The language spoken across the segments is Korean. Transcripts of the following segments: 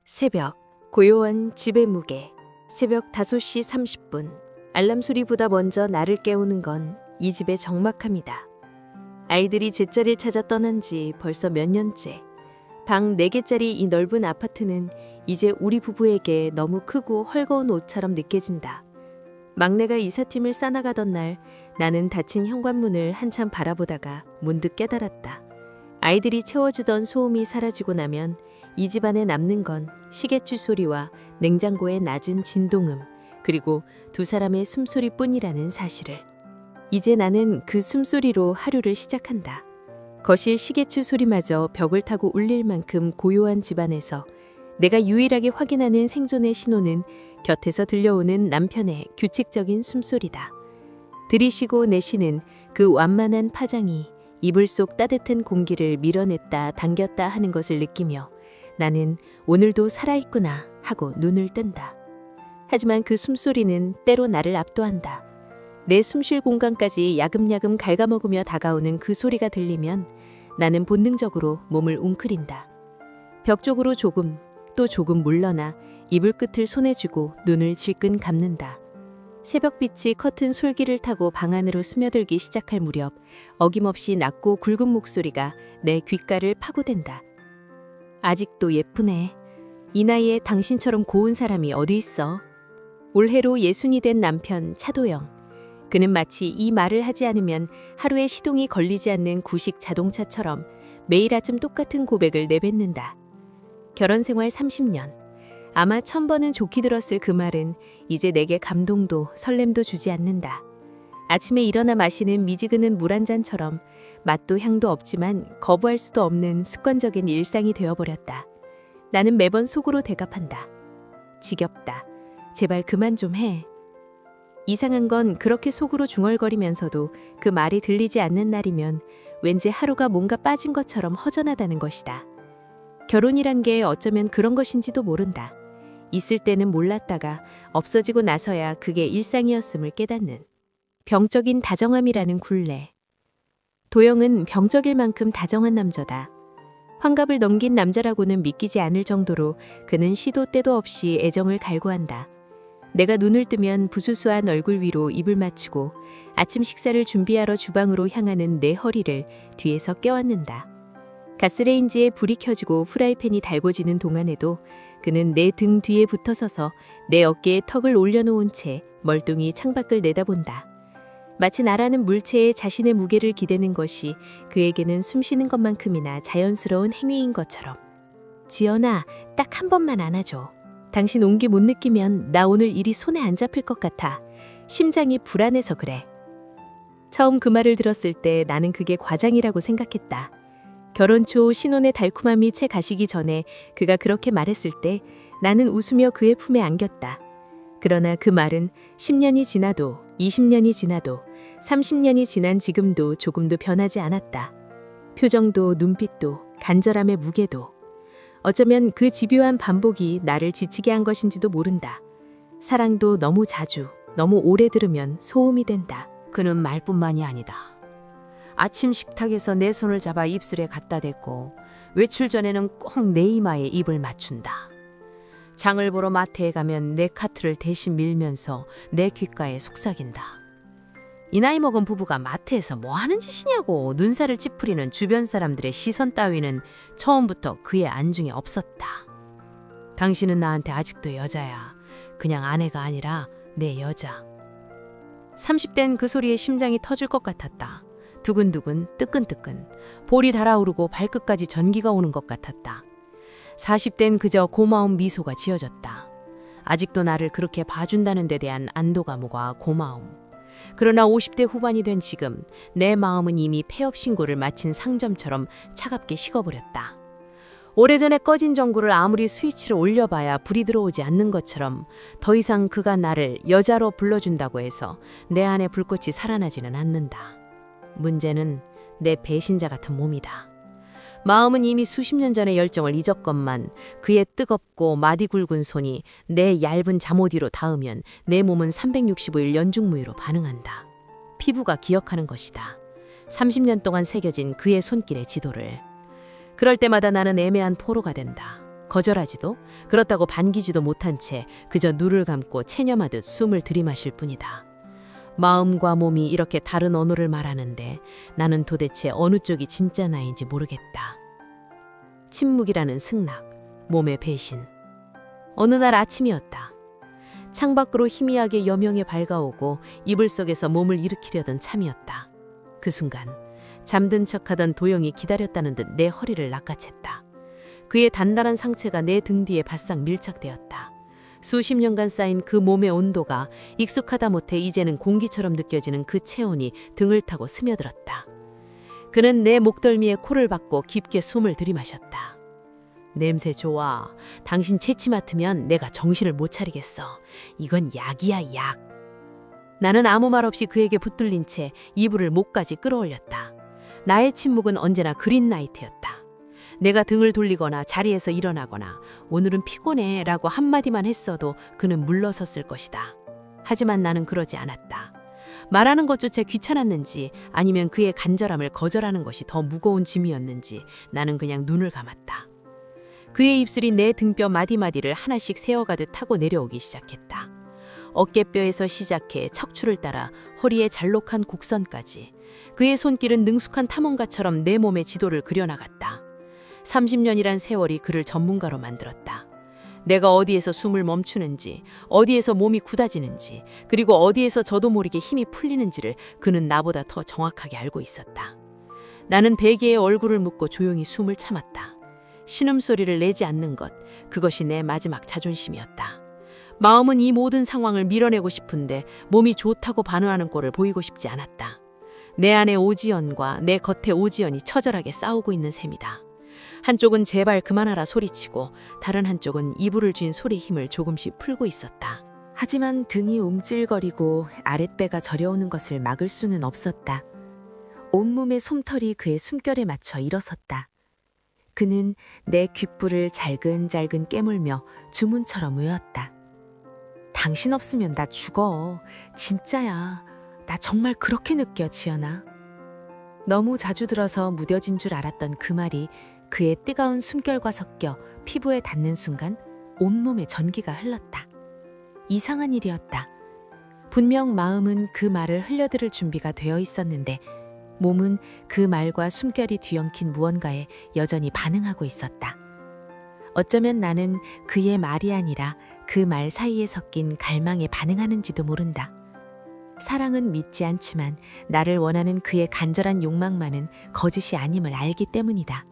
새벽, 고요한 집의 무게. 새벽 5시 30분. 알람 소리보다 먼저 나를 깨우는 건 이 집의 적막함이다. 아이들이 제자리를 찾아 떠난 지 벌써 몇 년째. 방 4개짜리 이 넓은 아파트는 이제 우리 부부에게 너무 크고 헐거운 옷처럼 느껴진다. 막내가 이삿짐을 싸나가던 날 나는 닫힌 현관문을 한참 바라보다가 문득 깨달았다. 아이들이 채워주던 소음이 사라지고 나면 이 집안에 남는 건 시계추 소리와 냉장고의 낮은 진동음, 그리고 두 사람의 숨소리뿐이라는 사실을. 이제 나는 그 숨소리로 하루를 시작한다. 거실 시계추 소리마저 벽을 타고 울릴 만큼 고요한 집안에서 내가 유일하게 확인하는 생존의 신호는 곁에서 들려오는 남편의 규칙적인 숨소리다. 들이쉬고 내쉬는 그 완만한 파장이 이불 속 따뜻한 공기를 밀어냈다 당겼다 하는 것을 느끼며 나는 오늘도 살아있구나 하고 눈을 뜬다. 하지만 그 숨소리는 때로 나를 압도한다. 내 숨쉴 공간까지 야금야금 갉아먹으며 다가오는 그 소리가 들리면 나는 본능적으로 몸을 웅크린다. 벽 쪽으로 조금 또 조금 물러나 이불 끝을 손에 쥐고 눈을 질끈 감는다. 새벽빛이 커튼 솔기를 타고 방 안으로 스며들기 시작할 무렵 어김없이 낮고 굵은 목소리가 내 귓가를 파고든다. 아직도 예쁘네. 이 나이에 당신처럼 고운 사람이 어디 있어? 올해로 60이 된 남편 차도영. 그는 마치 이 말을 하지 않으면 하루에 시동이 걸리지 않는 구식 자동차처럼 매일 아침 똑같은 고백을 내뱉는다. 결혼 생활 30년. 아마 1000번은 좋게 들었을 그 말은 이제 내게 감동도 설렘도 주지 않는다. 아침에 일어나 마시는 미지근한 물 한 잔처럼 맛도 향도 없지만 거부할 수도 없는 습관적인 일상이 되어버렸다. 나는 매번 속으로 대답한다. 지겹다. 제발 그만 좀 해. 이상한 건 그렇게 속으로 중얼거리면서도 그 말이 들리지 않는 날이면 왠지 하루가 뭔가 빠진 것처럼 허전하다는 것이다. 결혼이란 게 어쩌면 그런 것인지도 모른다. 있을 때는 몰랐다가 없어지고 나서야 그게 일상이었음을 깨닫는 병적인 다정함이라는 굴레. 도영은 병적일 만큼 다정한 남자다. 환갑을 넘긴 남자라고는 믿기지 않을 정도로 그는 시도 때도 없이 애정을 갈구한다. 내가 눈을 뜨면 부수수한 얼굴 위로 입을 맞추고 아침 식사를 준비하러 주방으로 향하는 내 허리를 뒤에서 껴안는다. 가스레인지에 불이 켜지고 프라이팬이 달궈지는 동안에도 그는 내 등 뒤에 붙어서서 내 어깨에 턱을 올려놓은 채 멀뚱히 창밖을 내다본다. 마치 나라는 물체에 자신의 무게를 기대는 것이 그에게는 숨쉬는 것만큼이나 자연스러운 행위인 것처럼. 지연아, 딱 한 번만 안아줘. 당신 온기 못 느끼면 나 오늘 일이 손에 안 잡힐 것 같아. 심장이 불안해서 그래. 처음 그 말을 들었을 때 나는 그게 과장이라고 생각했다. 결혼 초 신혼의 달콤함이 채 가시기 전에 그가 그렇게 말했을 때 나는 웃으며 그의 품에 안겼다. 그러나 그 말은 10년이 지나도 20년이 지나도 30년이 지난 지금도 조금도 변하지 않았다. 표정도 눈빛도 간절함의 무게도. 어쩌면 그 집요한 반복이 나를 지치게 한 것인지도 모른다. 사랑도 너무 자주, 너무 오래 들으면 소음이 된다. 그는 말뿐만이 아니다. 아침 식탁에서 내 손을 잡아 입술에 갖다 댔고 외출 전에는 꼭 내 이마에 입을 맞춘다. 장을 보러 마트에 가면 내 카트를 대신 밀면서 내 귓가에 속삭인다. 이 나이 먹은 부부가 마트에서 뭐 하는 짓이냐고 눈살을 찌푸리는 주변 사람들의 시선 따위는 처음부터 그의 안중에 없었다. 당신은 나한테 아직도 여자야. 그냥 아내가 아니라 내 여자. 30대는 그 소리에 심장이 터질 것 같았다. 두근두근 뜨끈뜨끈 볼이 달아오르고 발끝까지 전기가 오는 것 같았다. 40대는 그저 고마운 미소가 지어졌다. 아직도 나를 그렇게 봐준다는 데 대한 안도감과 고마움. 그러나 50대 후반이 된 지금 내 마음은 이미 폐업 신고를 마친 상점처럼 차갑게 식어버렸다. 오래전에 꺼진 전구를 아무리 스위치를 올려봐야 불이 들어오지 않는 것처럼 더 이상 그가 나를 여자로 불러준다고 해서 내 안에 불꽃이 살아나지는 않는다. 문제는 내 배신자 같은 몸이다. 마음은 이미 수십 년 전의 열정을 잊었건만 그의 뜨겁고 마디 굵은 손이 내 얇은 잠옷 위로 닿으면 내 몸은 365일 연중무휴로 반응한다. 피부가 기억하는 것이다. 30년 동안 새겨진 그의 손길의 지도를. 그럴 때마다 나는 애매한 포로가 된다. 거절하지도 그렇다고 반기지도 못한 채 그저 눈을 감고 체념하듯 숨을 들이마실 뿐이다. 마음과 몸이 이렇게 다른 언어를 말하는데 나는 도대체 어느 쪽이 진짜 나인지 모르겠다. 침묵이라는 승낙, 몸의 배신. 어느 날 아침이었다. 창밖으로 희미하게 여명에 밝아오고 이불 속에서 몸을 일으키려던 참이었다. 그 순간 잠든 척하던 도영이 기다렸다는 듯 내 허리를 낚아챘다. 그의 단단한 상체가 내 등 뒤에 바싹 밀착되었다. 수십 년간 쌓인 그 몸의 온도가 익숙하다 못해 이제는 공기처럼 느껴지는 그 체온이 등을 타고 스며들었다. 그는 내 목덜미에 코를 박고 깊게 숨을 들이마셨다. 냄새 좋아. 당신 체치 맡으면 내가 정신을 못 차리겠어. 이건 약이야, 약. 나는 아무 말 없이 그에게 붙들린 채 이불을 목까지 끌어올렸다. 나의 침묵은 언제나 그린라이트였다. 내가 등을 돌리거나 자리에서 일어나거나 오늘은 피곤해 라고 한마디만 했어도 그는 물러섰을 것이다. 하지만 나는 그러지 않았다. 말하는 것조차 귀찮았는지 아니면 그의 간절함을 거절하는 것이 더 무거운 짐이었는지 나는 그냥 눈을 감았다. 그의 입술이 내 등뼈 마디마디를 하나씩 세어가듯 타고 내려오기 시작했다. 어깨뼈에서 시작해 척추를 따라 허리의 잘록한 곡선까지 그의 손길은 능숙한 탐험가처럼 내 몸의 지도를 그려나갔다. 30년이란 세월이 그를 전문가로 만들었다. 내가 어디에서 숨을 멈추는지, 어디에서 몸이 굳어지는지, 그리고 어디에서 저도 모르게 힘이 풀리는지를 그는 나보다 더 정확하게 알고 있었다. 나는 베개에 얼굴을 묻고 조용히 숨을 참았다. 신음소리를 내지 않는 것, 그것이 내 마지막 자존심이었다. 마음은 이 모든 상황을 밀어내고 싶은데 몸이 좋다고 반응하는 꼴을 보이고 싶지 않았다. 내 안에 오지연과 내 겉에 오지연이 처절하게 싸우고 있는 셈이다. 한쪽은 제발 그만하라 소리치고 다른 한쪽은 이불을 쥔 소리 힘을 조금씩 풀고 있었다. 하지만 등이 움찔거리고 아랫배가 저려오는 것을 막을 수는 없었다. 온몸의 솜털이 그의 숨결에 맞춰 일어섰다. 그는 내 귓불을 잘근잘근 깨물며 주문처럼 외웠다. 당신 없으면 나 죽어. 진짜야. 나 정말 그렇게 느껴, 지연아. 너무 자주 들어서 무뎌진 줄 알았던 그 말이 그의 뜨거운 숨결과 섞여 피부에 닿는 순간 온몸에 전기가 흘렀다. 이상한 일이었다. 분명 마음은 그 말을 흘려들을 준비가 되어 있었는데 몸은 그 말과 숨결이 뒤엉킨 무언가에 여전히 반응하고 있었다. 어쩌면 나는 그의 말이 아니라 그 말 사이에 섞인 갈망에 반응하는지도 모른다. 사랑은 믿지 않지만 나를 원하는 그의 간절한 욕망만은 거짓이 아님을 알기 때문이다.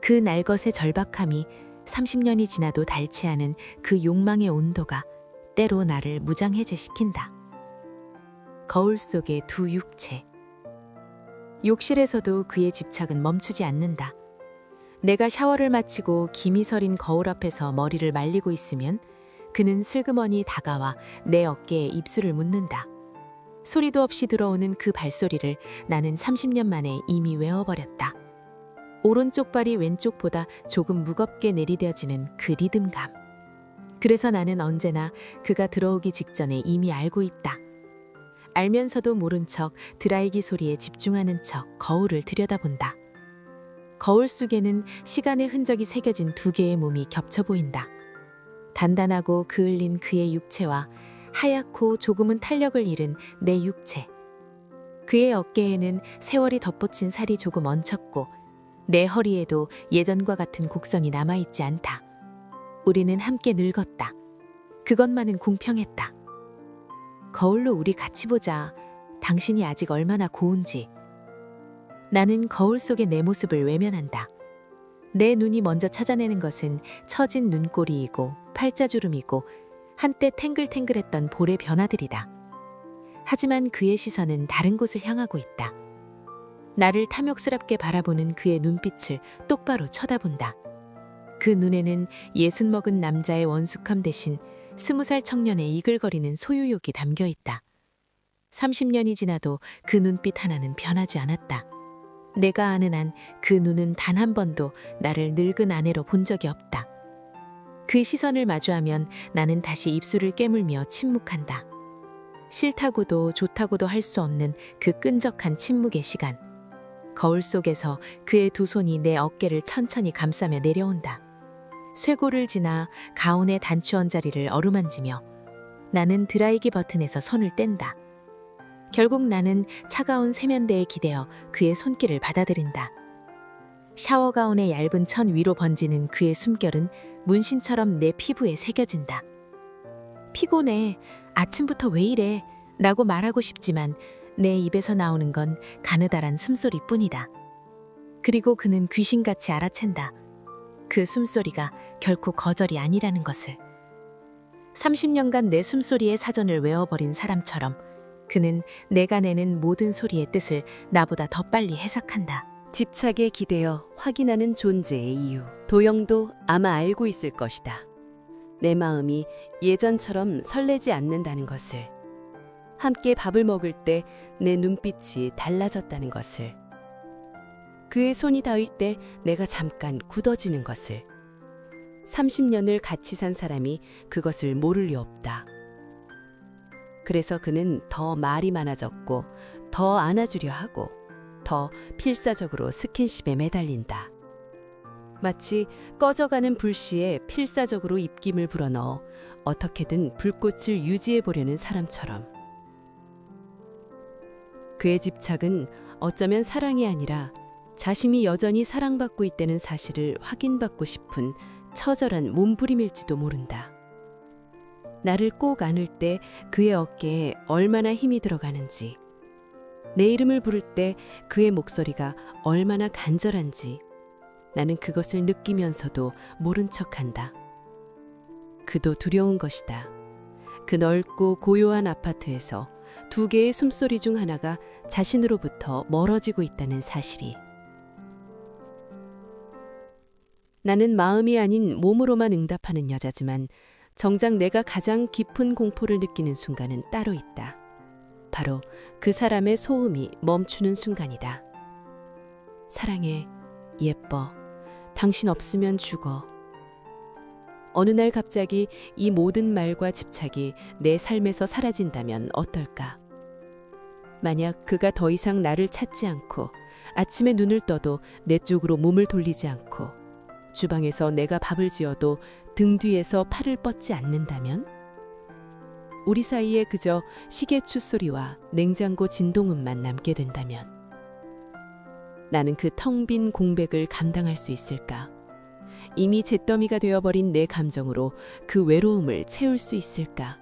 그 날것의 절박함이 30년이 지나도 닳지 않은 그 욕망의 온도가 때로 나를 무장해제시킨다. 거울 속의 두 육체. 욕실에서도 그의 집착은 멈추지 않는다. 내가 샤워를 마치고 김이 서린 거울 앞에서 머리를 말리고 있으면 그는 슬그머니 다가와 내 어깨에 입술을 묻는다. 소리도 없이 들어오는 그 발소리를 나는 30년 만에 이미 외워버렸다. 오른쪽 발이 왼쪽보다 조금 무겁게 내리뎌지는 그 리듬감. 그래서 나는 언제나 그가 들어오기 직전에 이미 알고 있다. 알면서도 모른 척 드라이기 소리에 집중하는 척 거울을 들여다본다. 거울 속에는 시간의 흔적이 새겨진 두 개의 몸이 겹쳐 보인다. 단단하고 그을린 그의 육체와 하얗고 조금은 탄력을 잃은 내 육체. 그의 어깨에는 세월이 덧붙인 살이 조금 얹혔고 내 허리에도 예전과 같은 곡선이 남아있지 않다. 우리는 함께 늙었다. 그것만은 공평했다. 거울로 우리 같이 보자. 당신이 아직 얼마나 고운지. 나는 거울 속의 내 모습을 외면한다. 내 눈이 먼저 찾아내는 것은 처진 눈꼬리이고 팔자주름이고 한때 탱글탱글했던 볼의 변화들이다. 하지만 그의 시선은 다른 곳을 향하고 있다. 나를 탐욕스럽게 바라보는 그의 눈빛을 똑바로 쳐다본다. 그 눈에는 60 먹은 남자의 원숙함 대신 20살 청년의 이글거리는 소유욕이 담겨 있다. 30년이 지나도 그 눈빛 하나는 변하지 않았다. 내가 아는 한 그 눈은 단 한 번도 나를 늙은 아내로 본 적이 없다. 그 시선을 마주하면 나는 다시 입술을 깨물며 침묵한다. 싫다고도 좋다고도 할 수 없는 그 끈적한 침묵의 시간. 거울 속에서 그의 두 손이 내 어깨를 천천히 감싸며 내려온다. 쇄골을 지나 가운의 단추 언저리를 어루만지며 나는 드라이기 버튼에서 손을 뗀다. 결국 나는 차가운 세면대에 기대어 그의 손길을 받아들인다. 샤워 가운의 얇은 천 위로 번지는 그의 숨결은 문신처럼 내 피부에 새겨진다. 피곤해. 아침부터 왜 이래? 라고 말하고 싶지만 내 입에서 나오는 건 가느다란 숨소리뿐이다. 그리고 그는 귀신같이 알아챈다. 그 숨소리가 결코 거절이 아니라는 것을. 30년간 내 숨소리의 사전을 외워버린 사람처럼 그는 내가 내는 모든 소리의 뜻을 나보다 더 빨리 해석한다. 집착에 기대어 확인하는 존재의 이유. 도영도 아마 알고 있을 것이다. 내 마음이 예전처럼 설레지 않는다는 것을. 함께 밥을 먹을 때 내 눈빛이 달라졌다는 것을. 그의 손이 닿을 때 내가 잠깐 굳어지는 것을. 30년을 같이 산 사람이 그것을 모를 리 없다. 그래서 그는 더 말이 많아졌고 더 안아주려 하고 더 필사적으로 스킨십에 매달린다. 마치 꺼져가는 불씨에 필사적으로 입김을 불어넣어 어떻게든 불꽃을 유지해 보려는 사람처럼. 그의 집착은 어쩌면 사랑이 아니라 자신이 여전히 사랑받고 있다는 사실을 확인받고 싶은 처절한 몸부림일지도 모른다. 나를 꼭 안을 때 그의 어깨에 얼마나 힘이 들어가는지, 내 이름을 부를 때 그의 목소리가 얼마나 간절한지 나는 그것을 느끼면서도 모른 척한다. 그도 두려운 것이다. 그 넓고 고요한 아파트에서 두 개의 숨소리 중 하나가 자신으로부터 멀어지고 있다는 사실이. 나는 마음이 아닌 몸으로만 응답하는 여자지만 정작 내가 가장 깊은 공포를 느끼는 순간은 따로 있다. 바로 그 사람의 소음이 멈추는 순간이다. 사랑해, 예뻐, 당신 없으면 죽어. 어느 날 갑자기 이 모든 말과 집착이 내 삶에서 사라진다면 어떨까? 만약 그가 더 이상 나를 찾지 않고 아침에 눈을 떠도 내 쪽으로 몸을 돌리지 않고 주방에서 내가 밥을 지어도 등 뒤에서 팔을 뻗지 않는다면? 우리 사이에 그저 시계 추소리와 냉장고 진동음만 남게 된다면? 나는 그 텅 빈 공백을 감당할 수 있을까? 이미 잿더미가 되어버린 내 감정으로 그 외로움을 채울 수 있을까?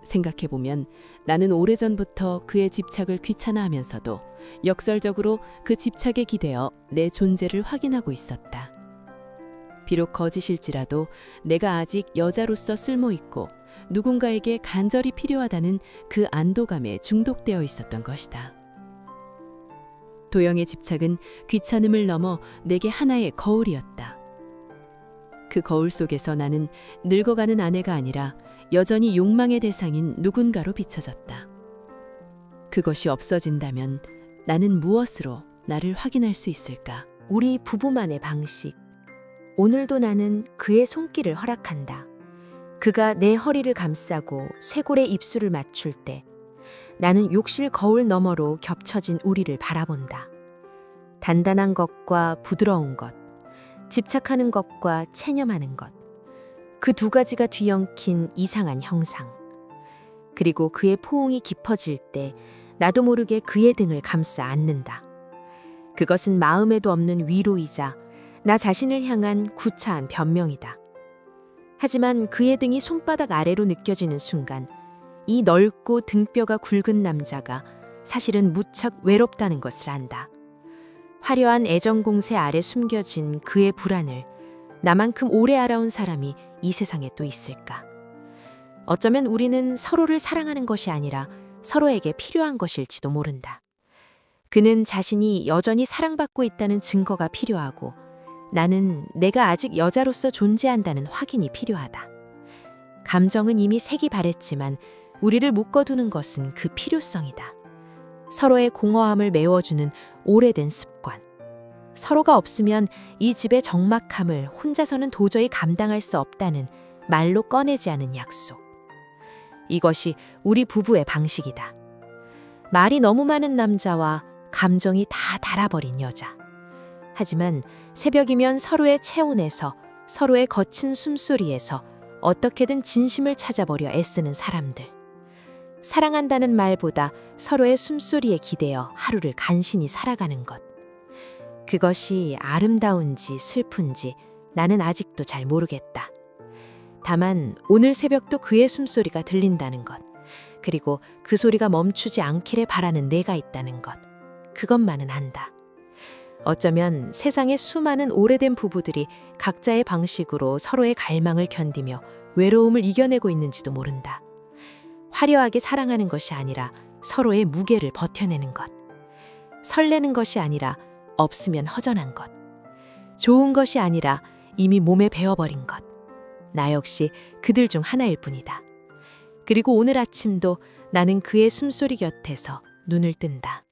생각해보면 나는 오래전부터 그의 집착을 귀찮아하면서도 역설적으로 그 집착에 기대어 내 존재를 확인하고 있었다. 비록 거짓일지라도 내가 아직 여자로서 쓸모있고 누군가에게 간절히 필요하다는 그 안도감에 중독되어 있었던 것이다. 도영의 집착은 귀찮음을 넘어 내게 하나의 거울이었다. 그 거울 속에서 나는 늙어가는 아내가 아니라 여전히 욕망의 대상인 누군가로 비춰졌다. 그것이 없어진다면 나는 무엇으로 나를 확인할 수 있을까? 우리 부부만의 방식. 오늘도 나는 그의 손길을 허락한다. 그가 내 허리를 감싸고 쇄골에 입술을 맞출 때 나는 욕실 거울 너머로 겹쳐진 우리를 바라본다. 단단한 것과 부드러운 것, 집착하는 것과 체념하는 것, 그 두 가지가 뒤엉킨 이상한 형상. 그리고 그의 포옹이 깊어질 때 나도 모르게 그의 등을 감싸 안는다. 그것은 마음에도 없는 위로이자 나 자신을 향한 구차한 변명이다. 하지만 그의 등이 손바닥 아래로 느껴지는 순간 이 넓고 등뼈가 굵은 남자가 사실은 무척 외롭다는 것을 안다. 화려한 애정 공세 아래 숨겨진 그의 불안을 나만큼 오래 알아온 사람이 이 세상에 또 있을까? 어쩌면 우리는 서로를 사랑하는 것이 아니라 서로에게 필요한 것일지도 모른다. 그는 자신이 여전히 사랑받고 있다는 증거가 필요하고 나는 내가 아직 여자로서 존재한다는 확인이 필요하다. 감정은 이미 색이 바랬지만 우리를 묶어두는 것은 그 필요성이다. 서로의 공허함을 메워주는 오래된 습관. 서로가 없으면 이 집의 적막함을 혼자서는 도저히 감당할 수 없다는 말로 꺼내지 않은 약속. 이것이 우리 부부의 방식이다. 말이 너무 많은 남자와 감정이 다 닳아버린 여자. 하지만 새벽이면 서로의 체온에서 서로의 거친 숨소리에서 어떻게든 진심을 찾아보려 애쓰는 사람들. 사랑한다는 말보다 서로의 숨소리에 기대어 하루를 간신히 살아가는 것. 그것이 아름다운지 슬픈지 나는 아직도 잘 모르겠다. 다만 오늘 새벽도 그의 숨소리가 들린다는 것, 그리고 그 소리가 멈추지 않기를 바라는 내가 있다는 것, 그것만은 안다. 어쩌면 세상의 수많은 오래된 부부들이 각자의 방식으로 서로의 갈망을 견디며 외로움을 이겨내고 있는지도 모른다. 화려하게 사랑하는 것이 아니라 서로의 무게를 버텨내는 것. 설레는 것이 아니라 없으면 허전한 것. 좋은 것이 아니라 이미 몸에 배어버린 것. 나 역시 그들 중 하나일 뿐이다. 그리고 오늘 아침도 나는 그의 숨소리 곁에서 눈을 뜬다.